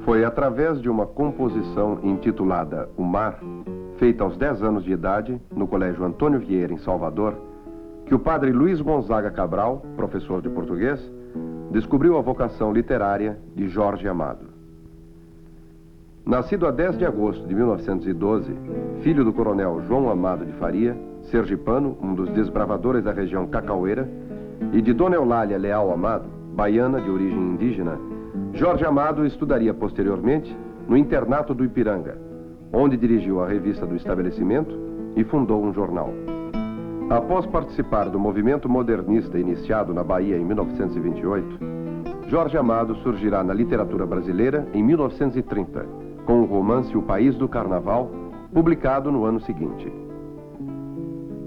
Foi através de uma composição intitulada O Mar, feita aos 10 anos de idade, no Colégio Antônio Vieira, em Salvador, que o padre Luiz Gonzaga Cabral, professor de português, descobriu a vocação literária de Jorge Amado. Nascido a 10 de agosto de 1912, filho do coronel João Amado de Faria, sergipano, um dos desbravadores da região cacaueira, e de Dona Eulália Leal Amado, baiana de origem indígena, Jorge Amado estudaria posteriormente no internato do Ipiranga, onde dirigiu a revista do estabelecimento e fundou um jornal. Após participar do movimento modernista iniciado na Bahia em 1928, Jorge Amado surgirá na literatura brasileira em 1930, com o romance O País do Carnaval, publicado no ano seguinte.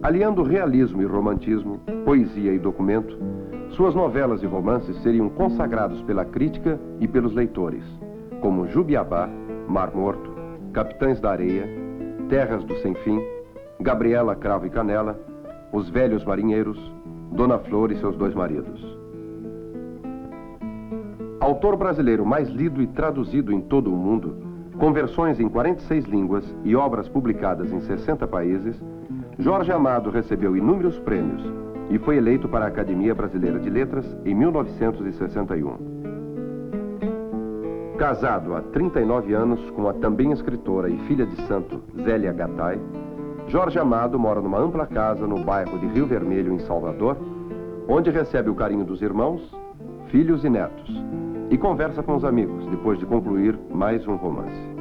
Aliando realismo e romantismo, poesia e documento, suas novelas e romances seriam consagrados pela crítica e pelos leitores, como Jubiabá, Mar Morto, Capitães da Areia, Terras do Sem Fim, Gabriela, Cravo e Canela, Os Velhos Marinheiros, Dona Flor e seus dois maridos. Autor brasileiro mais lido e traduzido em todo o mundo, com versões em 46 línguas e obras publicadas em 60 países, Jorge Amado recebeu inúmeros prêmios e foi eleito para a Academia Brasileira de Letras em 1961. Casado há 39 anos com a também escritora e filha de santo Zélia Gattai, Jorge Amado mora numa ampla casa no bairro de Rio Vermelho, em Salvador, onde recebe o carinho dos irmãos, filhos e netos, e conversa com os amigos depois de concluir mais um romance.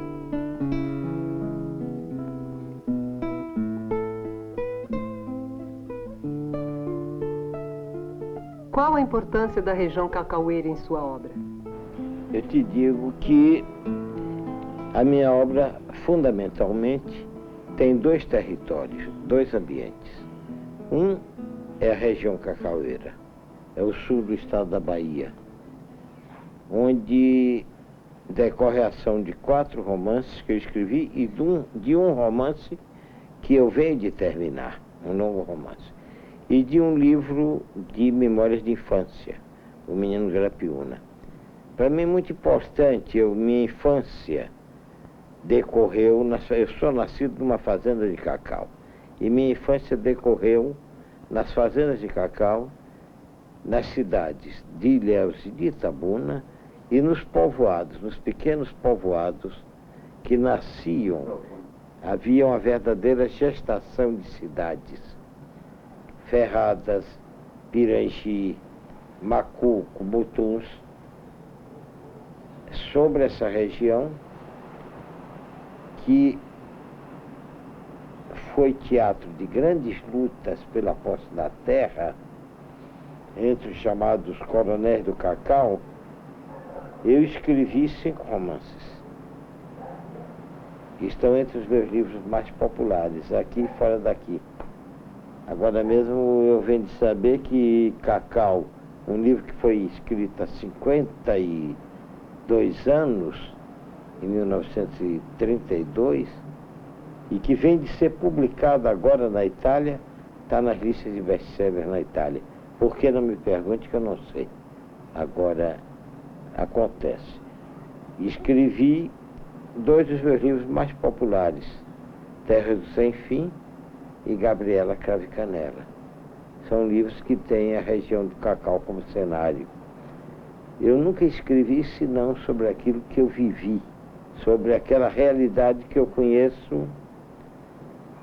Qual a importância da região cacaueira em sua obra? Eu te digo que a minha obra, fundamentalmente, tem dois territórios, dois ambientes. Um é a região cacaueira, é o sul do estado da Bahia, onde decorre a ação de 4 romances que eu escrevi e de um romance que eu venho de terminar, um novo romance, e de um livro de memórias de infância, O Menino Grapiúna. Para mim é muito importante, minha infância decorreu, eu sou nascido numa fazenda de cacau, e minha infância decorreu nas fazendas de cacau, nas cidades de Ilhéus e de Itabuna, e nos povoados, nos pequenos povoados que nasciam. Havia uma verdadeira gestação de cidades. Ferradas, Pirangi, Macuco, Butuns. Sobre essa região que foi teatro de grandes lutas pela posse da terra entre os chamados coronéis do cacau, eu escrevi 5 romances, que estão entre os meus livros mais populares, aqui e fora daqui. Agora mesmo eu venho de saber que Cacau, um livro que foi escrito há 52 anos, em 1932, e que vem de ser publicado agora na Itália, está nas listas de best-sellers na Itália. Por que não me pergunte, que eu não sei. Agora acontece. Escrevi 2 dos meus livros mais populares, Terra do Sem Fim e Gabriela Cravo e Canela. São livros que têm a região do cacau como cenário. Eu nunca escrevi senão sobre aquilo que eu vivi, sobre aquela realidade que eu conheço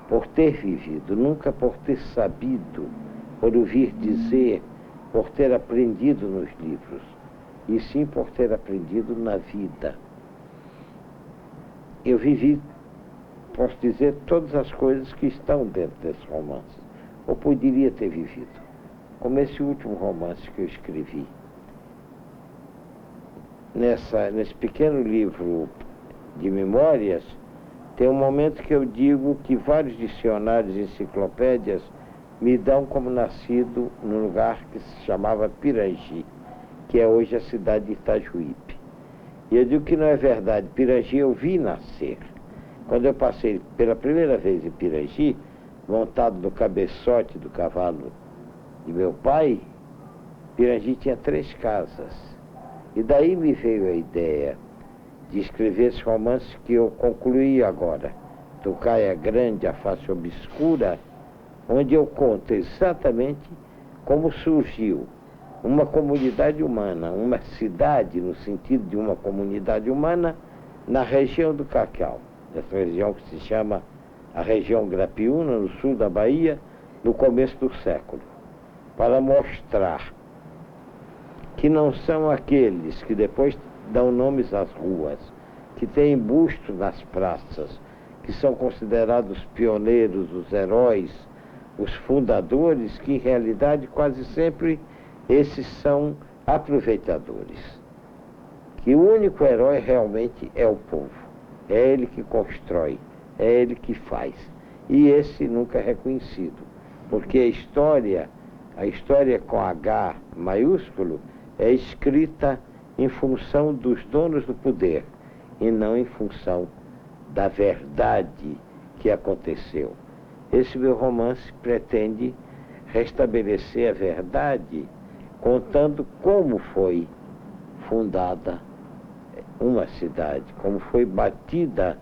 por ter vivido, nunca por ter sabido, por ouvir dizer, por ter aprendido nos livros, e sim por ter aprendido na vida. Eu vivi, posso dizer, todas as coisas que estão dentro desse romance, ou poderia ter vivido, como esse último romance que eu escrevi. Nesse pequeno livro de memórias, tem um momento que eu digo que vários dicionários e enciclopédias me dão como nascido no lugar que se chamava Pirangi, que é hoje a cidade de Itajuípe. E eu digo que não é verdade. Pirangi eu vi nascer. Quando eu passei pela primeira vez em Pirangi, montado no cabeçote do cavalo de meu pai, Pirangi tinha 3 casas. E daí me veio a ideia de escrever esse romance que eu concluí agora, Tocaia Grande, a Face Obscura, onde eu conto exatamente como surgiu uma comunidade humana, uma cidade no sentido de uma comunidade humana na região do Cacau, essa região que se chama a região Grapiúna, no sul da Bahia, no começo do século, para mostrar que não são aqueles que depois dão nomes às ruas, que têm busto nas praças, que são considerados pioneiros, os heróis, os fundadores, que em realidade quase sempre esses são aproveitadores. Que o único herói realmente é o povo, é ele que constrói, é ele que faz. E esse nunca é reconhecido, porque a história com H maiúsculo, é escrita em função dos donos do poder e não em função da verdade que aconteceu. Esse meu romance pretende restabelecer a verdade, contando como foi fundada uma cidade, como foi batido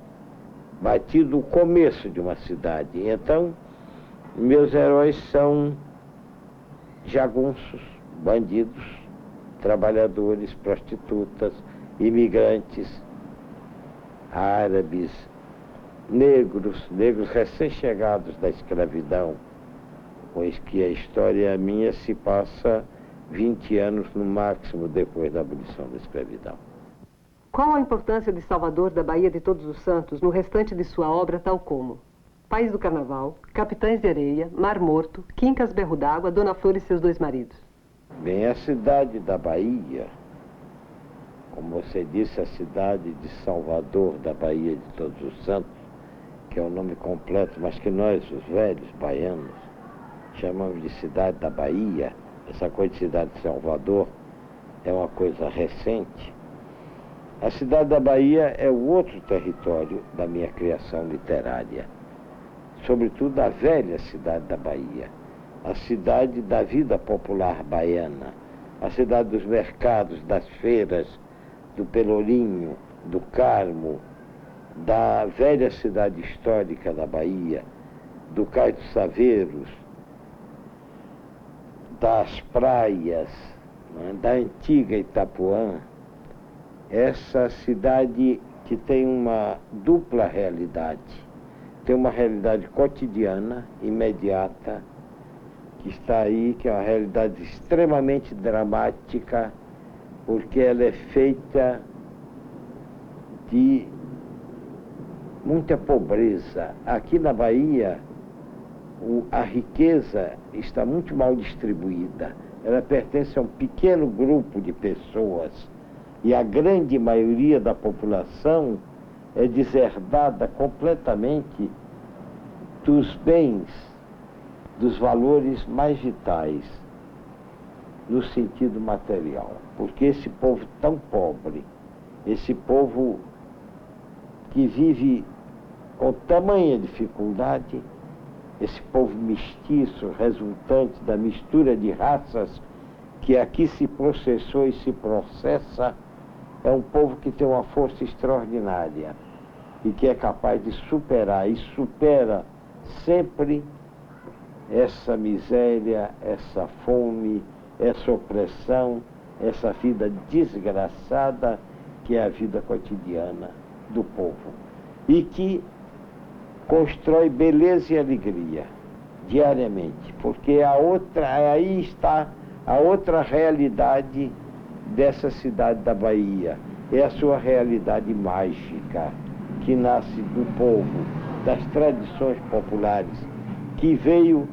o começo de uma cidade. Então, meus heróis são jagunços, bandidos, trabalhadores, prostitutas, imigrantes, árabes, negros recém-chegados da escravidão, pois que a história minha se passa 20 anos no máximo depois da abolição da escravidão. Qual a importância de Salvador da Baía de Todos os Santos no restante de sua obra, tal como País do Carnaval, Capitães de Areia, Mar Morto, Quincas Berro d'Água, Dona Flor e seus 2 maridos? Bem, a cidade da Bahia, como você disse, a cidade de Salvador da Baía de Todos os Santos, que é o nome completo, mas que nós, os velhos baianos, chamamos de cidade da Bahia. Essa coisa de cidade de Salvador é uma coisa recente. A cidade da Bahia é o outro território da minha criação literária, sobretudo a velha cidade da Bahia, a cidade da vida popular baiana, a cidade dos mercados, das feiras, do Pelourinho, do Carmo, da velha cidade histórica da Bahia, do Cais dos Saveiros, das praias, né, da antiga Itapuã. Essa cidade que tem uma dupla realidade. Tem uma realidade cotidiana, imediata, que está aí, que é uma realidade extremamente dramática, porque ela é feita de muita pobreza. Aqui na Bahia, a riqueza está muito mal distribuída. Ela pertence a um pequeno grupo de pessoas e a grande maioria da população é deserdada completamente dos bens, dos valores mais vitais, no sentido material. Porque esse povo tão pobre, esse povo que vive com tamanha dificuldade, esse povo mestiço, resultante da mistura de raças que aqui se processou e se processa, é um povo que tem uma força extraordinária e que é capaz de superar, e supera sempre essa miséria, essa fome, essa opressão, essa vida desgraçada que é a vida cotidiana do povo. E que constrói beleza e alegria diariamente, porque aí está a outra realidade dessa cidade da Bahia. É a sua realidade mágica, que nasce do povo, das tradições populares, que veio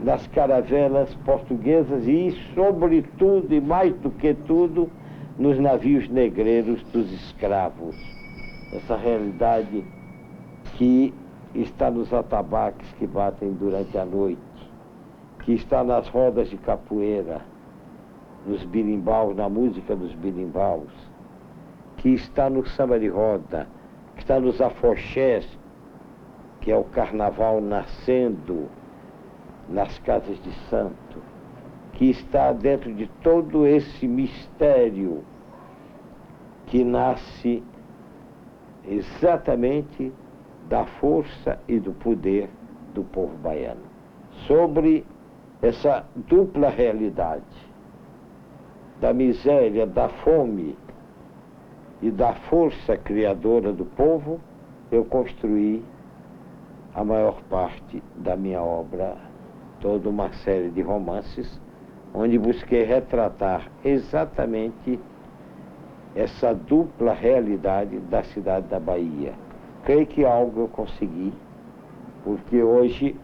das caravelas portuguesas e, sobretudo, e mais do que tudo, nos navios negreiros dos escravos. Essa realidade que está nos atabaques que batem durante a noite, que está nas rodas de capoeira, nos birimbaus, na música dos birimbaus, que está no samba de roda, que está nos afoxés, que é o carnaval nascendo nas casas de santo, que está dentro de todo esse mistério que nasce exatamente da força e do poder do povo baiano. Sobre essa dupla realidade da miséria, da fome e da força criadora do povo, eu construí a maior parte da minha obra, toda uma série de romances, onde busquei retratar exatamente essa dupla realidade da cidade da Bahia. Creio que algo eu consegui, porque hoje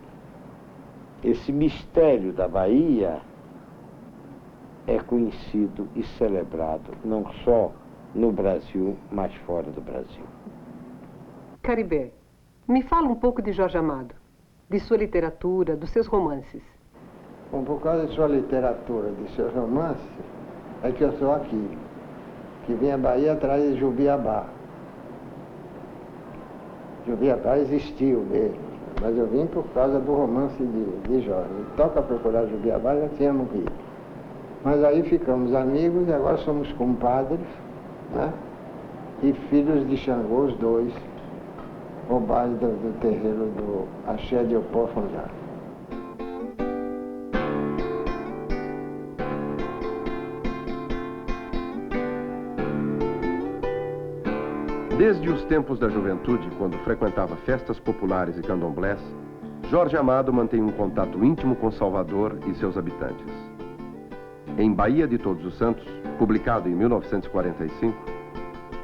esse mistério da Bahia é conhecido e celebrado não só no Brasil, mas fora do Brasil. Caribé, me fala um pouco de Jorge Amado, de sua literatura, dos seus romances. Bom, por causa de sua literatura, de seus romances, é que eu sou aqui, que vim à Bahia atrás de Jubiabá. Jubiabá existiu mesmo, mas eu vim por causa do romance de Jorge. Toca procurar Jubiabá, já tinha morrido. Mas aí ficamos amigos e agora somos compadres, né? E filhos de Xangô, os dois, o baile do terreiro do Axé de Opó Fonjá. Desde os tempos da juventude, quando frequentava festas populares e candomblés, Jorge Amado mantém um contato íntimo com Salvador e seus habitantes. Em Bahia de Todos os Santos, publicado em 1945,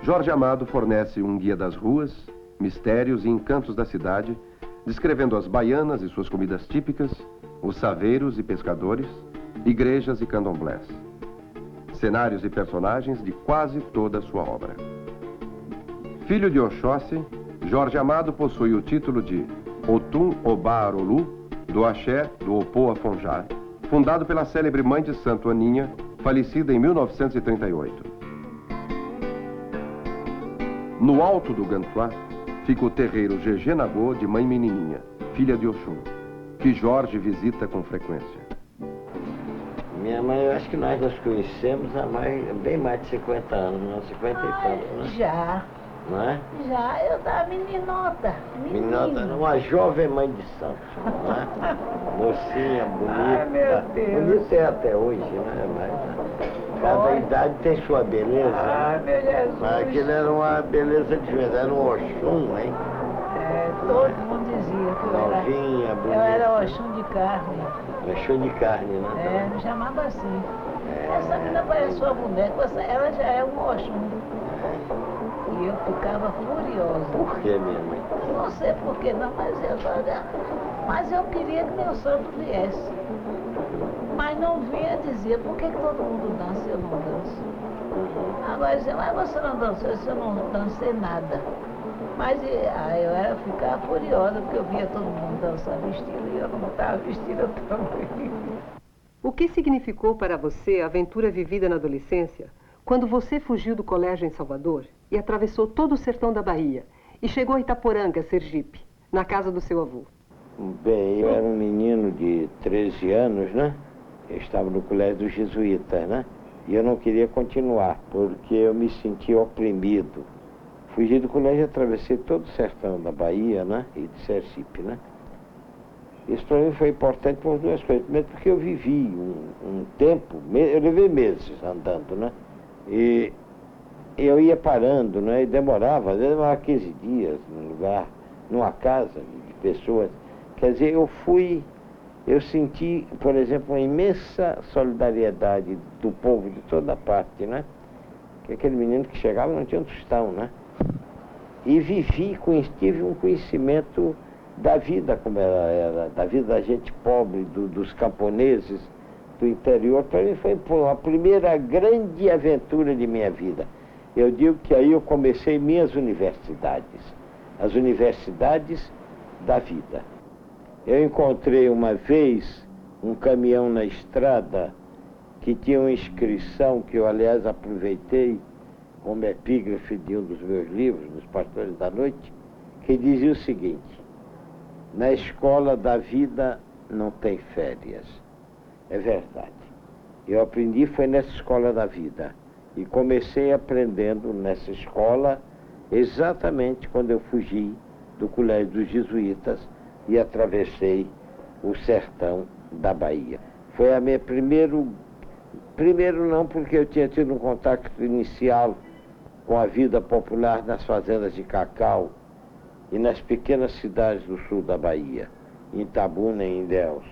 Jorge Amado fornece um guia das ruas, mistérios e encantos da cidade, descrevendo as baianas e suas comidas típicas, os saveiros e pescadores, igrejas e candomblés. Cenários e personagens de quase toda a sua obra. Filho de Oxóssi, Jorge Amado possui o título de Otum Obá Arolu, do Axé do Opô Afonjá, fundado pela célebre mãe de Santo Aninha, falecida em 1938. No alto do Gantuá fica o terreiro Jejenagô de Mãe Menininha, filha de Oxum, que Jorge visita com frequência. Minha mãe, eu acho que nós nos conhecemos há bem mais de 50 anos, não? 50 e tantos, né? Já. Não é? Já, eu tava meninota. Meninota, uma jovem mãe de santo, não é? Mocinha, bonita. Ai, meu Deus. Bonita é até hoje, né? Mas cada idade tem sua beleza. Ai, meu Jesus. Mas aquilo era uma beleza de verdade, era um Oxum, hein? É, todo mundo dizia que Novinha, bonita. eu era Oxum de carne. Oxum de carne, né? É, me chamava assim. Essa menina parece sua boneca, ela já é um Oxum. E eu ficava furiosa. Por que, minha mãe? Não sei por que não, mas eu queria que meu santo viesse. Mas não vinha dizer por que todo mundo dança e eu não danço. Agora dizia, mas você não dançou, eu não dancei nada. Mas aí eu ficava furiosa porque eu via todo mundo dançar vestido e eu não estava vestida também. O que significou para você a aventura vivida na adolescência quando você fugiu do colégio em Salvador e atravessou todo o sertão da Bahia e chegou a Itaporanga, Sergipe, na casa do seu avô? Bem, eu era um menino de 13 anos, né? Eu estava no colégio dos jesuítas, né? E eu não queria continuar, porque eu me sentia oprimido. Fugi do colégio e atravessei todo o sertão da Bahia, né? E de Sergipe, né? Isso para mim foi importante por duas coisas. Primeiro porque eu vivi um tempo, eu levei meses andando, né? E eu ia parando, né? E demorava, às vezes demorava 15 dias num lugar, numa casa de pessoas. Quer dizer, eu senti, por exemplo, uma imensa solidariedade do povo de toda parte, né? Que aquele menino que chegava não tinha um tostão, né? E tive um conhecimento da vida como ela era, da vida da gente pobre, dos camponeses, do interior. Para mim foi a primeira grande aventura de minha vida. Eu digo que aí eu comecei minhas universidades, as universidades da vida. Eu encontrei uma vez um caminhão na estrada que tinha uma inscrição que eu, aliás, aproveitei como epígrafe de um dos meus livros, Dos Pastores da Noite, que dizia o seguinte: na escola da vida não tem férias. É verdade. Eu aprendi foi nessa escola da vida. E comecei aprendendo nessa escola exatamente quando eu fugi do colégio dos jesuítas e atravessei o sertão da Bahia. Foi a minha primeiro não, porque eu tinha tido um contato inicial com a vida popular nas fazendas de cacau e nas pequenas cidades do sul da Bahia, em Itabuna e em Ilhéus.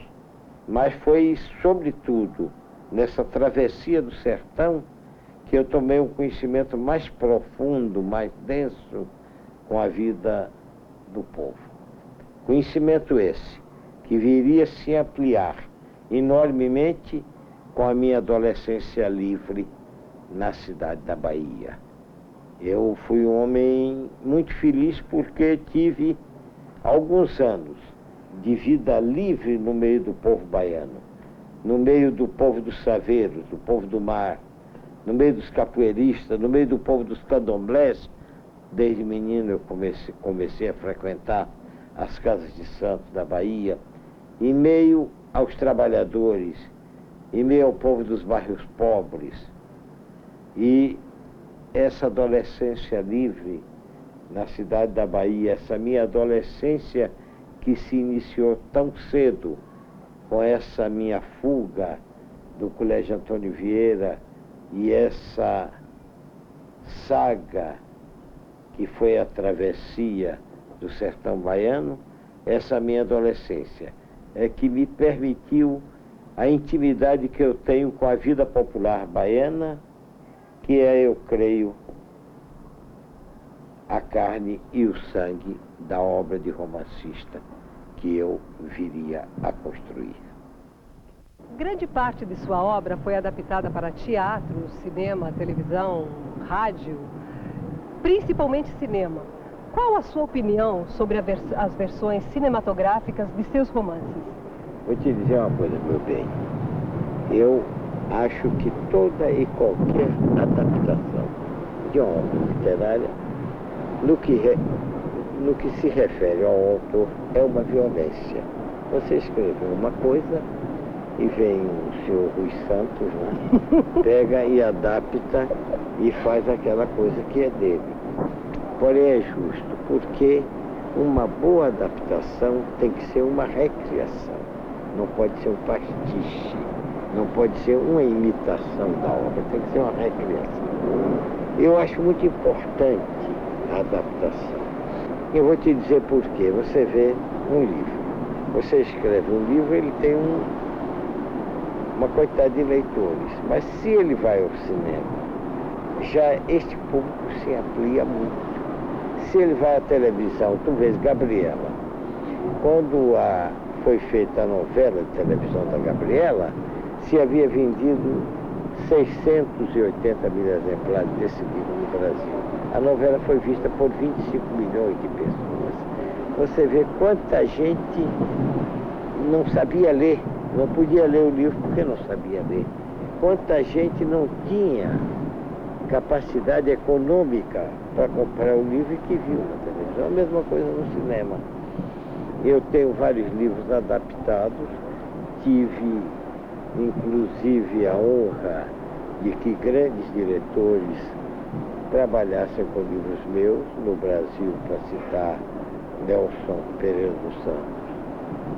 Mas foi, sobretudo, nessa travessia do sertão que eu tomei um conhecimento mais profundo, mais denso com a vida do povo. Conhecimento esse que viria se ampliar enormemente com a minha adolescência livre na cidade da Bahia. Eu fui um homem muito feliz porque tive alguns anos de vida livre no meio do povo baiano, no meio do povo dos saveiros, do povo do mar, no meio dos capoeiristas, no meio do povo dos candomblés. Desde menino eu comecei a frequentar as casas de santos da Bahia, em meio aos trabalhadores, em meio ao povo dos bairros pobres. E essa adolescência livre na cidade da Bahia, essa minha adolescência que se iniciou tão cedo com essa minha fuga do Colégio Antônio Vieira e essa saga que foi a travessia do sertão baiano, essa minha adolescência é que me permitiu a intimidade que eu tenho com a vida popular baiana, que é, eu creio, a carne e o sangue da obra de romancista que eu viria a construir. Grande parte de sua obra foi adaptada para teatro, cinema, televisão, rádio, principalmente cinema. Qual a sua opinião sobre as versões cinematográficas de seus romances? Vou te dizer uma coisa, meu bem. Eu acho que toda e qualquer adaptação de uma obra literária, no que se refere ao autor, é uma violência. Você escreveu uma coisa e vem o senhor Rui Santos, né? Pega e adapta e faz aquela coisa que é dele. Porém é justo, porque uma boa adaptação tem que ser uma recriação, não pode ser um pastiche, não pode ser uma imitação da obra, tem que ser uma recriação. Eu acho muito importante a adaptação. Eu vou te dizer por quê. Você vê um livro, você escreve um livro, ele tem uma quantidade de leitores, mas se ele vai ao cinema já este público se amplia muito. Se ele vai à televisão, tu vês Gabriela. Quando foi feita a novela de televisão da Gabriela, se havia vendido 680 mil exemplares desse livro no Brasil. A novela foi vista por 25 milhões de pessoas. Você vê quanta gente não sabia ler, não podia ler o livro porque não sabia ler. Quanta gente não tinha capacidade econômica para comprar o livro e que viu na televisão. A mesma coisa no cinema. Eu tenho vários livros adaptados, tive inclusive a honra de que grandes diretores trabalhassem com livros meus no Brasil, para citar Nelson Pereira dos Santos,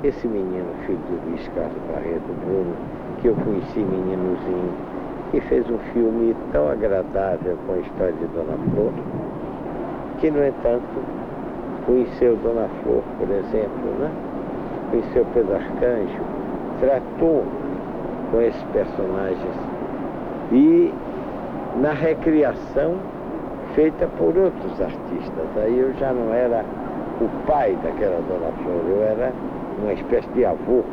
esse menino, filho do Luiz Carlos Barreto Bruno, que eu conheci meninozinho, que fez um filme tão agradável com a história de Dona Flor, que, no entanto, conheceu Dona Flor, por exemplo, né? Conheceu Pedro Arcanjo, tratou com esses personagens e na recriação feita por outros artistas. Aí eu já não era o pai daquela Dona Flor, eu era uma espécie de avô.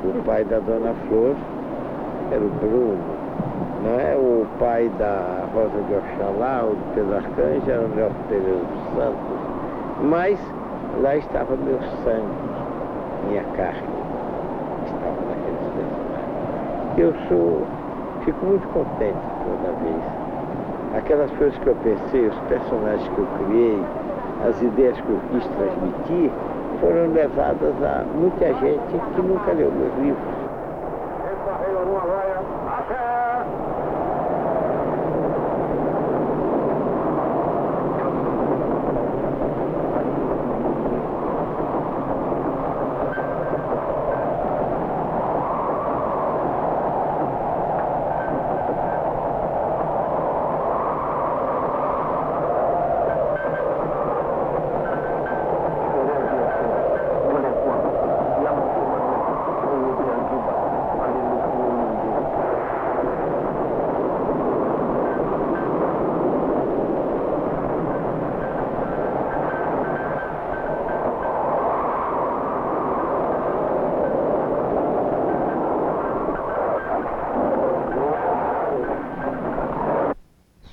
O pai da Dona Flor era o Bruno, não é? O pai da Rosa de Oxalá, o de Pedro Arcanjo, era o Nelson Pereira dos Santos. Mas lá estava meu sangue, minha carne, estava naqueles personagens. Fico muito contente toda vez. Aquelas coisas que eu pensei, os personagens que eu criei, as ideias que eu quis transmitir, foram levadas a muita gente que nunca leu meus livros.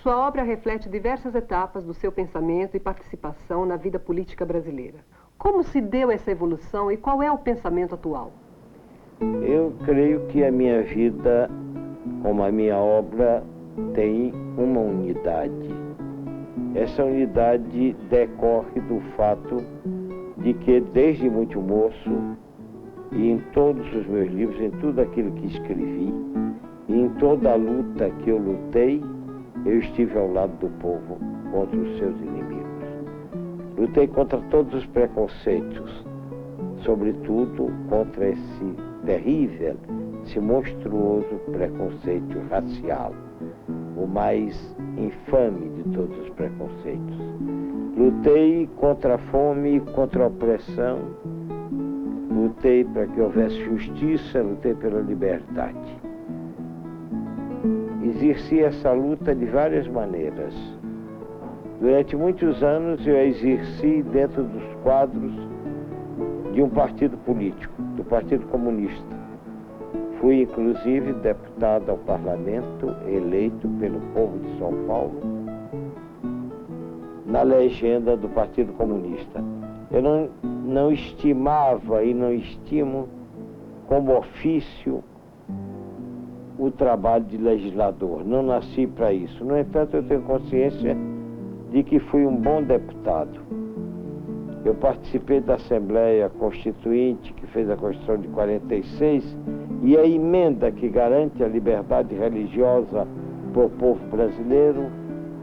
Sua obra reflete diversas etapas do seu pensamento e participação na vida política brasileira. Como se deu essa evolução e qual é o pensamento atual? Eu creio que a minha vida, como a minha obra, tem uma unidade. Essa unidade decorre do fato de que, desde muito moço, e em todos os meus livros, em tudo aquilo que escrevi, e em toda a luta que eu lutei, eu estive ao lado do povo contra os seus inimigos. Lutei contra todos os preconceitos, sobretudo contra esse terrível, esse monstruoso preconceito racial, o mais infame de todos os preconceitos. Lutei contra a fome, contra a opressão, lutei para que houvesse justiça, lutei pela liberdade. Exerci essa luta de várias maneiras. Durante muitos anos eu a exerci dentro dos quadros de um partido político, do Partido Comunista. Fui, inclusive, deputado ao parlamento, eleito pelo povo de São Paulo, na legenda do Partido Comunista. Eu não estimava e não estimo como ofício o trabalho de legislador. Não nasci para isso. No entanto, eu tenho consciência de que fui um bom deputado. Eu participei da Assembleia Constituinte, que fez a Constituição de 46, e a emenda que garante a liberdade religiosa para o povo brasileiro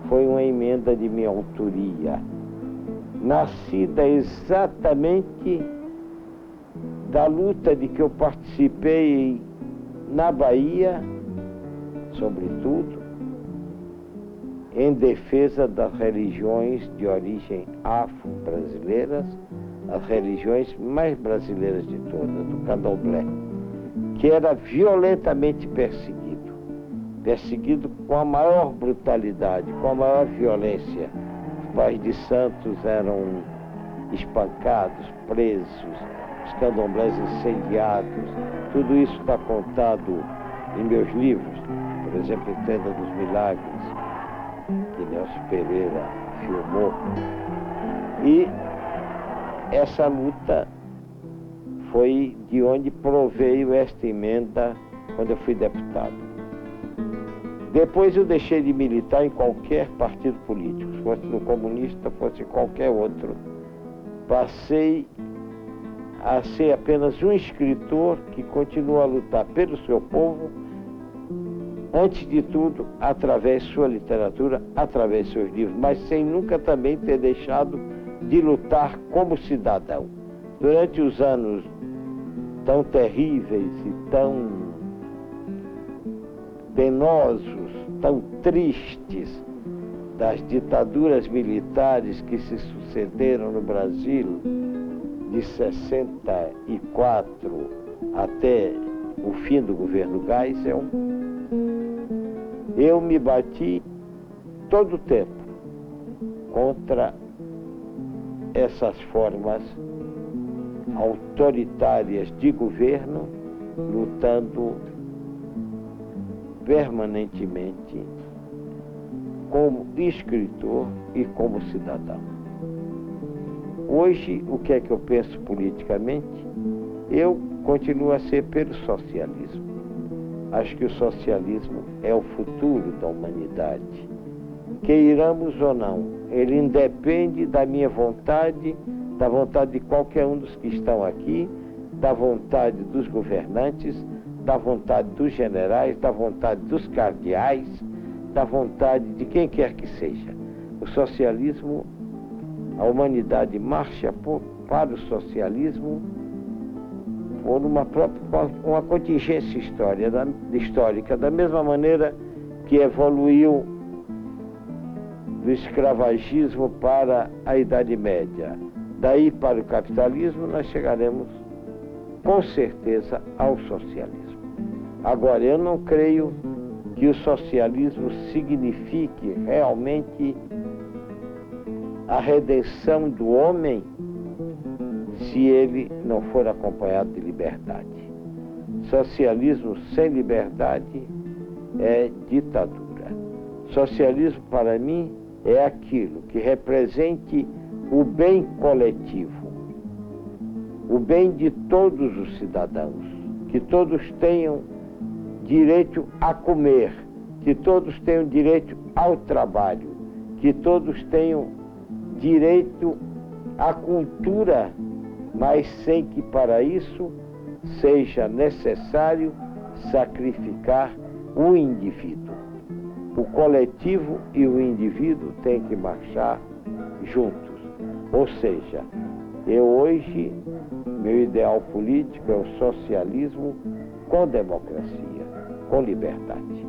foi uma emenda de minha autoria, nascida exatamente da luta de que eu participei na Bahia, sobretudo, em defesa das religiões de origem afro-brasileiras, as religiões mais brasileiras de todas, do candomblé, que era violentamente perseguido. perseguido com a maior brutalidade, com a maior violência. Os pais de santos eram espancados, presos, os candomblés incendiados. Tudo isso está contado em meus livros, por exemplo, em Tenda dos Milagres, que Nelson Pereira filmou. E essa luta foi de onde proveio esta emenda quando eu fui deputado. Depois eu deixei de militar em qualquer partido político, fosse no comunista, fosse qualquer outro. Passei a ser apenas um escritor que continua a lutar pelo seu povo, antes de tudo, através de sua literatura, através de seus livros, mas sem nunca também ter deixado de lutar como cidadão. Durante os anos tão terríveis e tão penosos, tão tristes das ditaduras militares que se sucederam no Brasil, de 64 até o fim do governo Geisel, eu me bati todo o tempo contra essas formas autoritárias de governo, lutando permanentemente como escritor e como cidadão. Hoje, o que é que eu penso politicamente? Eu continuo a ser pelo socialismo. Acho que o socialismo é o futuro da humanidade. Queiramos ou não, ele independe da minha vontade, da vontade de qualquer um dos que estão aqui, da vontade dos governantes, da vontade dos generais, da vontade dos cardeais, da vontade de quem quer que seja. O socialismo, a humanidade marcha para o socialismo por uma contingência histórica, da mesma maneira que evoluiu do escravagismo para a Idade Média. Daí para o capitalismo nós chegaremos com certeza ao socialismo. Agora, eu não creio que o socialismo signifique realmente a redenção do homem se ele não for acompanhado de liberdade. Socialismo sem liberdade é ditadura. Socialismo, para mim, é aquilo que represente o bem coletivo, o bem de todos os cidadãos, que todos tenham direito a comer, que todos tenham direito ao trabalho, que todos tenham direito à cultura, mas sem que para isso seja necessário sacrificar o indivíduo. O coletivo e o indivíduo têm que marchar juntos. Ou seja, eu hoje, meu ideal político é o socialismo com democracia, com liberdade.